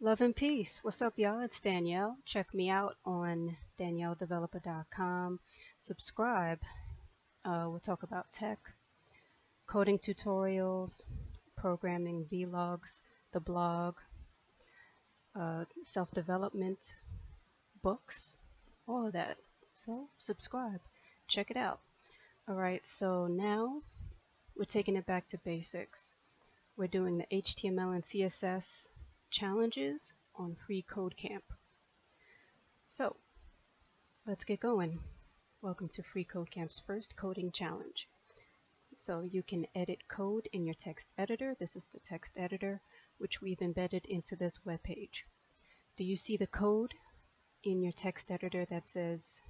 Love and peace. What's up, y'all? It's Danielle. Check me out on danielledeveloper.com. Subscribe. We'll talk about tech, coding tutorials, programming vlogs, the blog, self-development, books, all of that. So subscribe. Check it out. All right, so now we're taking it back to basics. We're doing the HTML and CSS challenges on FreeCodeCamp. So let's get going. Welcome to FreeCodeCamp's first coding challenge. So you can edit code in your text editor. This is the text editor, which we've embedded into this web page. Do you see the code in your text editor that says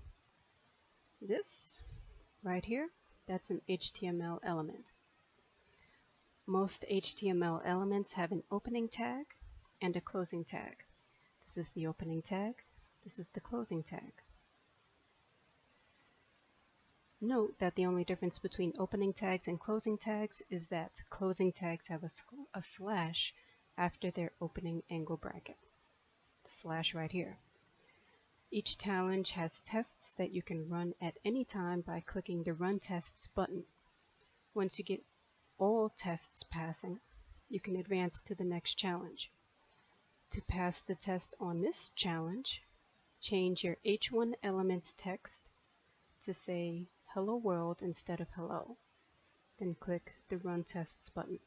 this right here? That's an HTML element. Most HTML elements have an opening tag and a closing tag. This is the opening tag. This is the closing tag. Note that the only difference between opening tags and closing tags is that closing tags have a slash after their opening angle bracket. The slash right here. Each challenge has tests that you can run at any time by clicking the Run Tests button. Once you get all tests passing, you can advance to the next challenge. To pass the test on this challenge, change your H1 elements text to say Hello World instead of Hello. Then click the Run Tests button.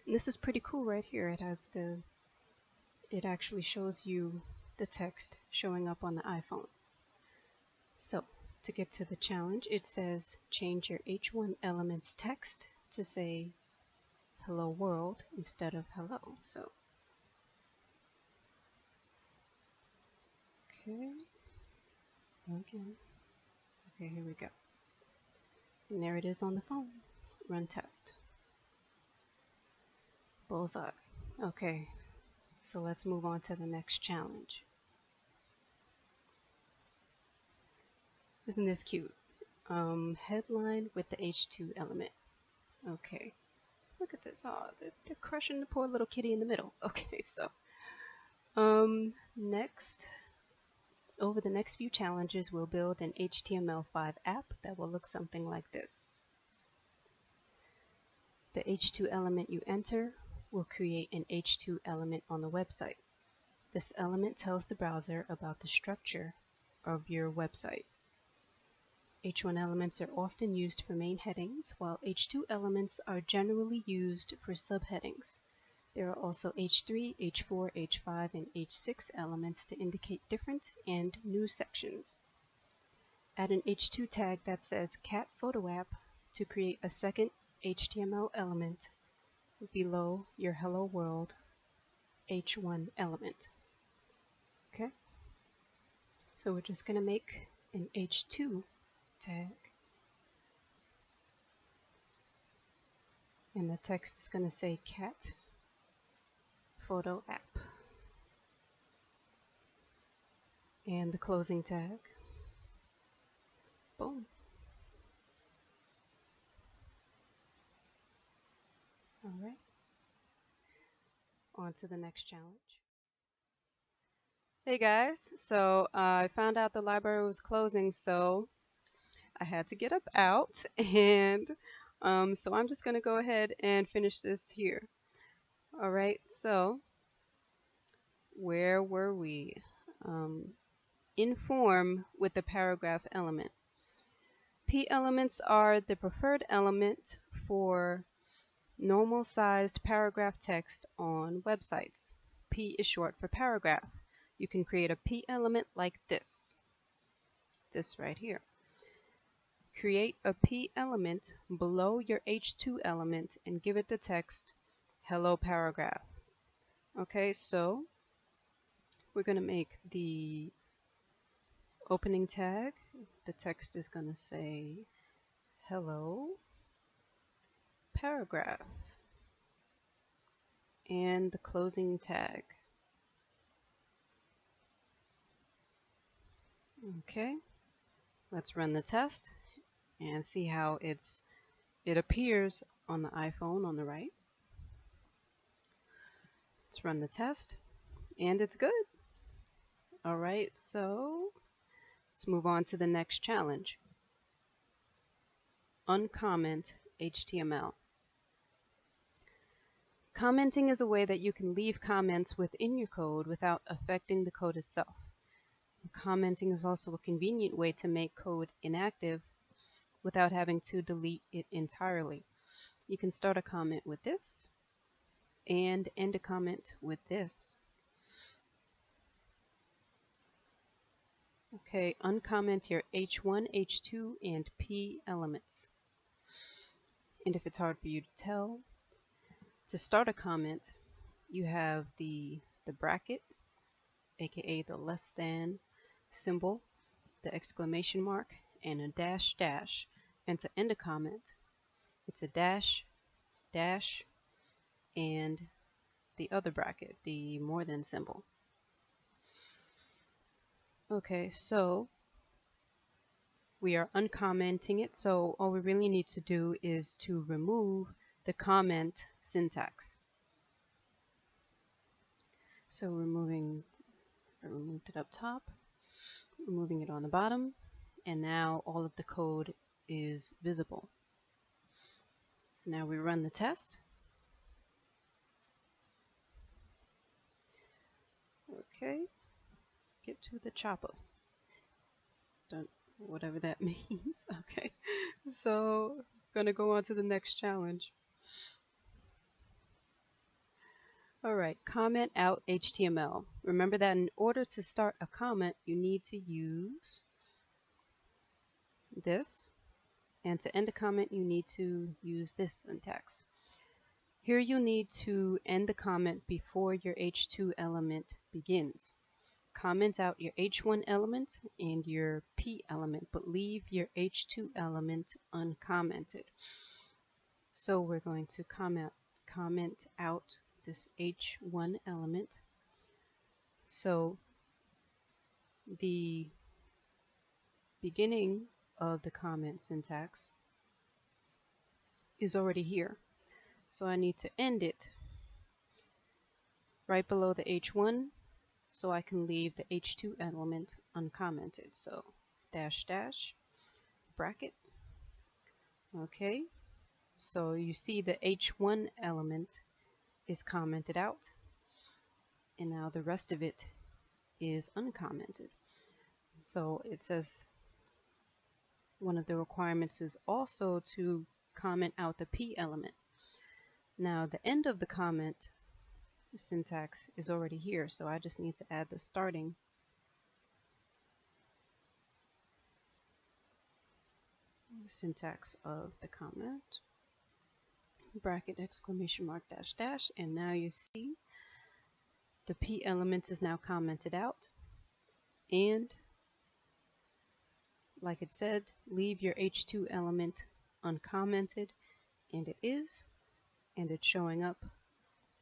And this is pretty cool right here. It actually shows you the text showing up on the iPhone. So to get to the challenge, it says change your H1 elements text to say Hello World instead of Hello. So okay, here we go. And there it is on the phone. Run test. Bullseye. Okay, so let's move on to the next challenge. Isn't this cute? Headline with the H2 element. Okay, look at this. Oh, they're crushing the poor little kitty in the middle. Okay, so next, over the next few challenges, we'll build an HTML5 app that will look something like this. The H2 element you enter will create an H2 element on the website. This element tells the browser about the structure of your website. H1 elements are often used for main headings, while H2 elements are generally used for subheadings. There are also H3, H4, H5, and H6 elements to indicate different and new sections. Add an H2 tag that says Cat Photo App to create a second HTML element below your Hello World H1 element. Okay, so we're just going to make an H2 tag, and the text is going to say Cat Photo App, and the closing tag, boom. All right, on to the next challenge. Hey guys, so I found out the library was closing, so I had to get up out, and so I'm just going to go ahead and finish this here. All right, so where were we? Inform with the paragraph element. P elements are the preferred element for normal sized paragraph text on websites. P is short for paragraph. You can create a P element like this right here. Create a P element below your H2 element and give it the text Hello Paragraph. Okay, so we're going to make the opening tag. The text is going to say Hello Paragraph. And the closing tag. Okay, let's run the test and see how it appears on the iPhone on the right. Let's run the test, and it's good. All right, so let's move on to the next challenge. Uncomment HTML. Commenting is a way that you can leave comments within your code without affecting the code itself. Commenting is also a convenient way to make code inactive without having to delete it entirely. You can start a comment with this and end a comment with this. Okay, uncomment your H1, H2, and P elements. And if it's hard for you to tell, to start a comment, you have the bracket, aka the less than symbol, the exclamation mark, and a dash dash. And to end a comment, it's a dash, dash, and the other bracket, the more than symbol. Okay, so we are uncommenting it, so all we really need to do is to remove the comment syntax. So I removed it up top, removing it on the bottom, and now all of the code is visible. So now we run the test. Okay, get to the chopper. Whatever that means. Okay, so gonna go on to the next challenge. All right, comment out HTML. Remember that in order to start a comment, you need to use this, and to end a comment, you need to use this syntax. Here you need to end the comment before your H2 element begins. Comment out your H1 element and your P element, but leave your H2 element uncommented. So we're going to comment out this H1 element. So the beginning of the comment syntax is already here. So I need to end it right below the H1 so I can leave the H2 element uncommented. So dash dash bracket. Okay, so you see the H1 element is commented out, and now the rest of it is uncommented. So it says one of the requirements is also to comment out the P element. Now the end of the comment syntax is already here, so I just need to add the starting syntax of the comment, bracket, exclamation mark, dash dash, and now you see the P element is now commented out, and like it said, leave your H2 element uncommented, and it is, and it's showing up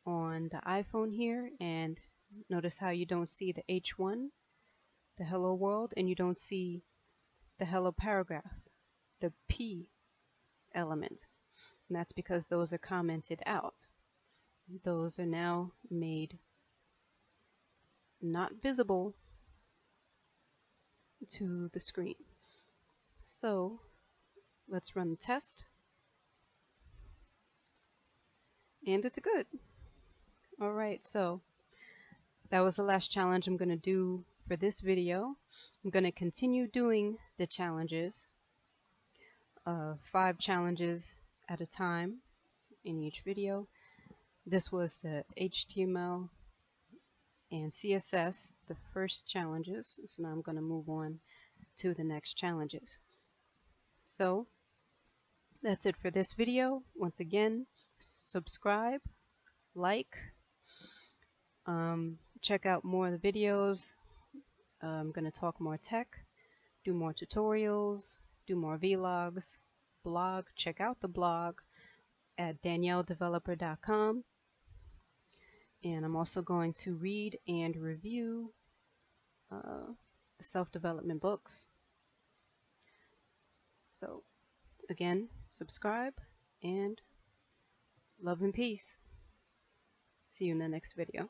on the iPhone here. And notice how you don't see the H1, the hello world, and you don't see the hello paragraph, the P element, and that's because those are commented out. Those are now made not visible to the screen. So let's run the test, and it's good. All right, so that was the last challenge I'm going to do for this video. I'm going to continue doing the challenges, 5 challenges at a time in each video. This was the HTML and CSS, the first challenges. So now I'm going to move on to the next challenges. So that's it for this video. Once again, subscribe, like, check out more of the videos. I'm going to talk more tech, do more tutorials, do more vlogs, blog. Check out the blog at danielledeveloper.com. And I'm also going to read and review self-development books. So again, subscribe, and love and peace. See you in the next video.